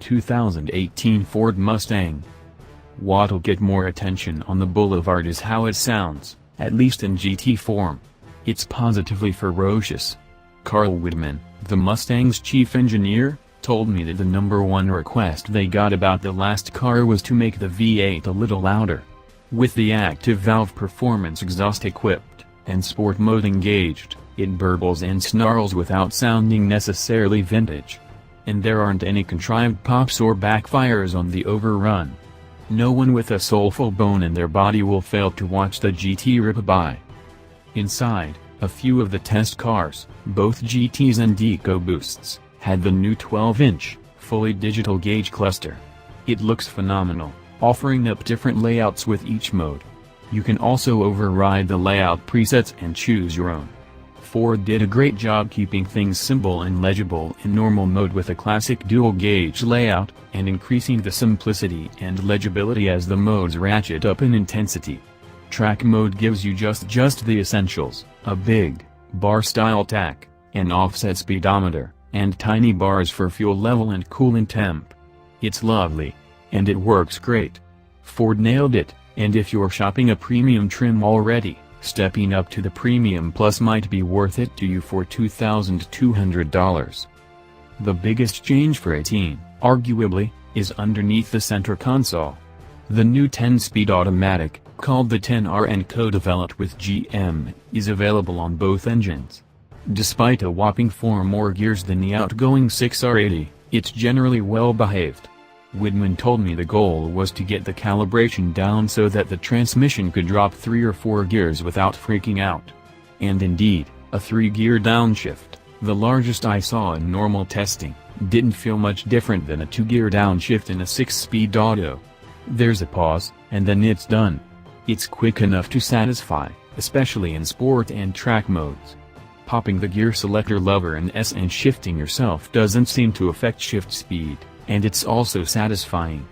2018 Ford Mustang. What'll get more attention on the boulevard is how it sounds, at least in GT form. It's positively ferocious. Carl Whitman, the Mustang's chief engineer, told me that the #1 request they got about the last car was to make the V8 a little louder. With the active valve performance exhaust equipped, and sport mode engaged, it burbles and snarls without sounding necessarily vintage. And there aren't any contrived pops or backfires on the overrun. No one with a soulful bone in their body will fail to watch the GT rip by. Inside, a few of the test cars, both GTs and EcoBoosts, had the new 12-inch, fully digital gauge cluster. It looks phenomenal, offering up different layouts with each mode. You can also override the layout presets and choose your own. Ford did a great job keeping things simple and legible in normal mode with a classic dual-gauge layout, and increasing the simplicity and legibility as the modes ratchet up in intensity. Track mode gives you just the essentials, a big, bar-style tach, an offset speedometer, and tiny bars for fuel level and coolant temp. It's lovely. And it works great. Ford nailed it, and if you're shopping a premium trim already, stepping up to the Premium Plus might be worth it to you for $2,200. The biggest change for 18, arguably, is underneath the center console. The new 10-speed automatic, called the 10R and co-developed with GM, is available on both engines. Despite a whopping 4 more gears than the outgoing 6R80, it's generally well behaved. Whitman told me the goal was to get the calibration down so that the transmission could drop 3 or 4 gears without freaking out. And indeed, a 3-gear downshift, the largest I saw in normal testing, didn't feel much different than a 2-gear downshift in a 6-speed auto. There's a pause, and then it's done. It's quick enough to satisfy, especially in sport and track modes. Popping the gear selector lever in S and shifting yourself doesn't seem to affect shift speed, and it's also satisfying.